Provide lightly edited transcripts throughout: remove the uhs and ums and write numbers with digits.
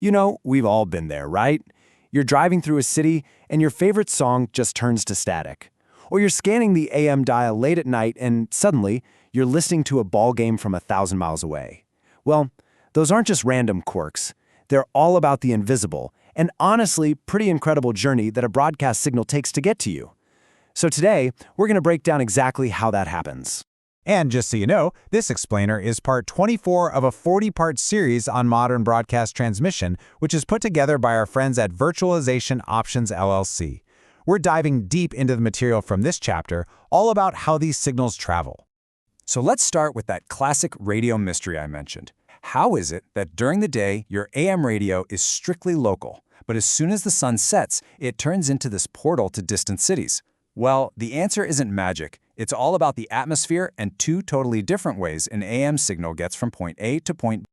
You know, we've all been there, right? You're driving through a city and your favorite song just turns to static. Or you're scanning the AM dial late at night and suddenly you're listening to a ball game from 1,000 miles away. Well, those aren't just random quirks. They're all about the invisible and honestly pretty incredible journey that a broadcast signal takes to get to you. So today, we're going to break down exactly how that happens. And just so you know, this explainer is part 24 of a 40-part series on modern broadcast transmission, which is put together by our friends at Virtualization Options LLC. We're diving deep into the material from this chapter, all about how these signals travel. So let's start with that classic radio mystery I mentioned. How is it that during the day, your AM radio is strictly local, but as soon as the sun sets, it turns into this portal to distant cities? Well, the answer isn't magic. It's all about the atmosphere and two totally different ways an AM signal gets from point A to point B.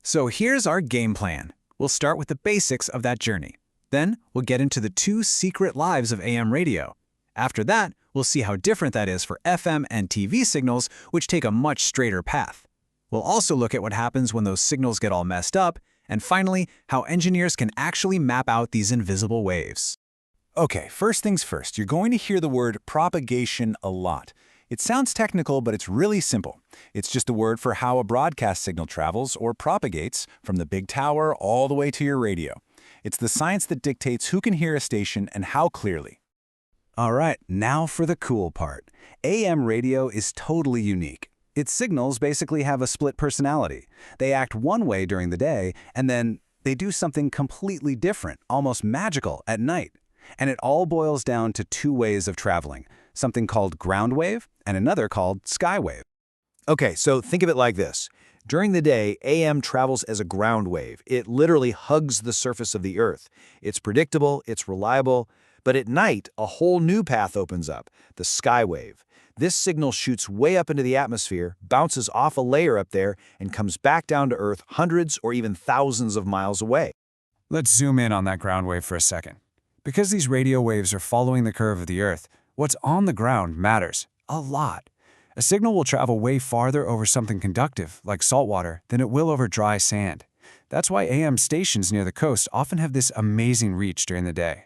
So here's our game plan. We'll start with the basics of that journey. Then we'll get into the two secret lives of AM radio. After that, we'll see how different that is for FM and TV signals, which take a much straighter path. We'll also look at what happens when those signals get all messed up, and finally, how engineers can actually map out these invisible waves. Okay, first things first, you're going to hear the word propagation a lot. It sounds technical, but it's really simple. It's just a word for how a broadcast signal travels or propagates from the big tower all the way to your radio. It's the science that dictates who can hear a station and how clearly. All right, now for the cool part. AM radio is totally unique. Its signals basically have a split personality. They act one way during the day, and then they do something completely different, almost magical, at night. And it all boils down to two ways of traveling, something called ground wave and another called sky wave. Okay, so think of it like this. During the day, AM travels as a ground wave. It literally hugs the surface of the Earth. It's predictable, it's reliable, but at night, a whole new path opens up, the sky wave. This signal shoots way up into the atmosphere, bounces off a layer up there, and comes back down to Earth hundreds or even thousands of miles away. Let's zoom in on that ground wave for a second. Because these radio waves are following the curve of the Earth, what's on the ground matters a lot. A signal will travel way farther over something conductive, like salt water, than it will over dry sand. That's why AM stations near the coast often have this amazing reach during the day.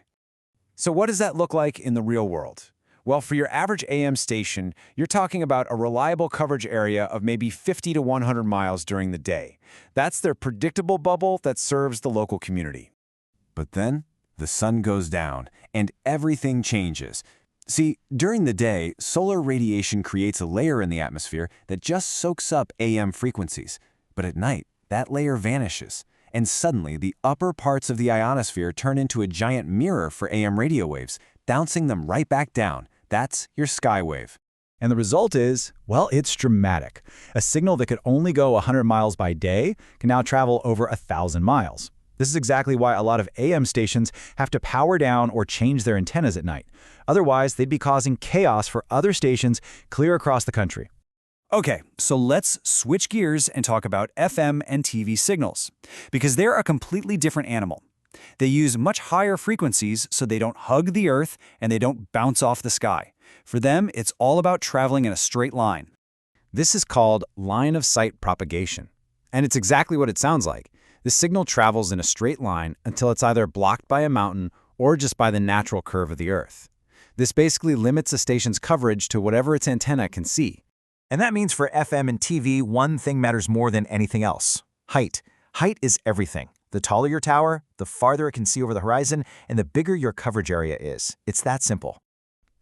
So what does that look like in the real world? Well, for your average AM station, you're talking about a reliable coverage area of maybe 50 to 100 miles during the day. That's their predictable bubble that serves the local community. But then, the sun goes down, and everything changes. See, during the day, solar radiation creates a layer in the atmosphere that just soaks up AM frequencies. But at night, that layer vanishes, and suddenly the upper parts of the ionosphere turn into a giant mirror for AM radio waves, bouncing them right back down. That's your sky wave. And the result is, well, it's dramatic. A signal that could only go 100 miles by day can now travel over 1,000 miles. This is exactly why a lot of AM stations have to power down or change their antennas at night. Otherwise, they'd be causing chaos for other stations clear across the country. Okay, so let's switch gears and talk about FM and TV signals, because they're a completely different animal. They use much higher frequencies so they don't hug the Earth and they don't bounce off the sky. For them, it's all about traveling in a straight line. This is called line-of-sight propagation. And it's exactly what it sounds like. The signal travels in a straight line until it's either blocked by a mountain or just by the natural curve of the Earth. This basically limits a station's coverage to whatever its antenna can see. And that means for FM and TV, one thing matters more than anything else: height. Height is everything. The taller your tower, the farther it can see over the horizon, and the bigger your coverage area is. It's that simple.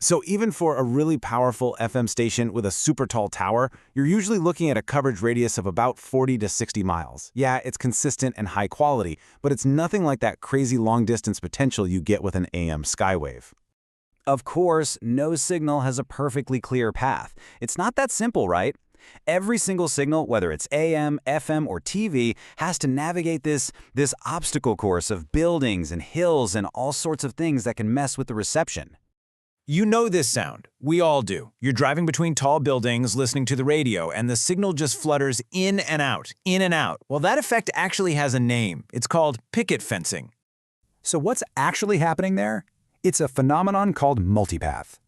So even for a really powerful FM station with a super tall tower, you're usually looking at a coverage radius of about 40 to 60 miles. Yeah, it's consistent and high quality, but it's nothing like that crazy long-distance potential you get with an AM skywave. Of course, no signal has a perfectly clear path. It's not that simple, right? Every single signal, whether it's AM, FM, or TV, has to navigate this obstacle course of buildings and hills and all sorts of things that can mess with the reception. You know this sound. We all do. You're driving between tall buildings, listening to the radio, and the signal just flutters in and out, in and out. Well, that effect actually has a name. It's called picket fencing. So what's actually happening there? It's a phenomenon called multipath.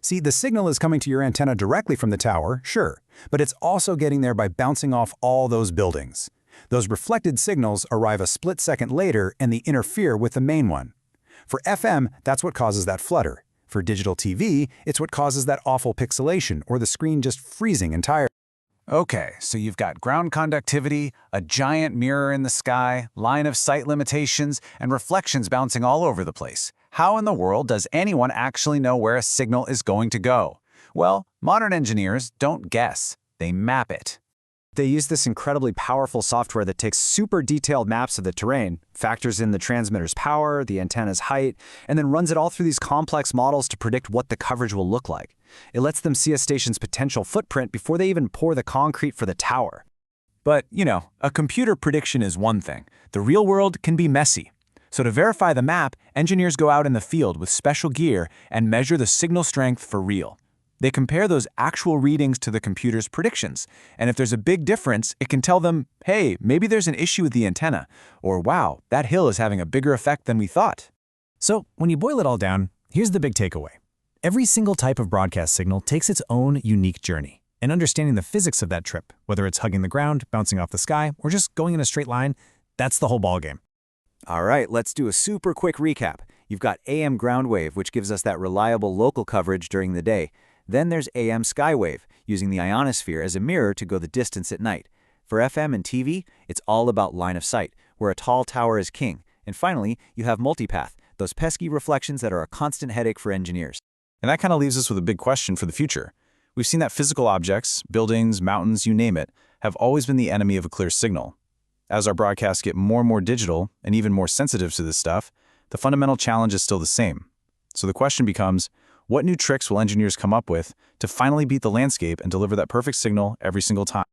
See, the signal is coming to your antenna directly from the tower, sure, but it's also getting there by bouncing off all those buildings. Those reflected signals arrive a split second later and they interfere with the main one. For FM, that's what causes that flutter. For digital TV, it's what causes that awful pixelation or the screen just freezing entirely. Okay, so you've got ground conductivity, a giant mirror in the sky, line of sight limitations, and reflections bouncing all over the place. How in the world does anyone actually know where a signal is going to go? Well, modern engineers don't guess, they map it. They use this incredibly powerful software that takes super detailed maps of the terrain, factors in the transmitter's power, the antenna's height, and then runs it all through these complex models to predict what the coverage will look like. It lets them see a station's potential footprint before they even pour the concrete for the tower. But, a computer prediction is one thing. The real world can be messy. So to verify the map, engineers go out in the field with special gear and measure the signal strength for real. They compare those actual readings to the computer's predictions, and if there's a big difference, it can tell them, hey, maybe there's an issue with the antenna, or wow, that hill is having a bigger effect than we thought. So, when you boil it all down, here's the big takeaway. Every single type of broadcast signal takes its own unique journey, and understanding the physics of that trip, whether it's hugging the ground, bouncing off the sky, or just going in a straight line, that's the whole ballgame. All right, let's do a super quick recap. You've got AM ground wave, which gives us that reliable local coverage during the day. Then there's AM skywave, using the ionosphere as a mirror to go the distance at night. For FM and TV, it's all about line of sight, where a tall tower is king. And finally, you have multipath, those pesky reflections that are a constant headache for engineers. And that kind of leaves us with a big question for the future. We've seen that physical objects, buildings, mountains, you name it, have always been the enemy of a clear signal. As our broadcasts get more and more digital and even more sensitive to this stuff, the fundamental challenge is still the same. So the question becomes, what new tricks will engineers come up with to finally beat the landscape and deliver that perfect signal every single time?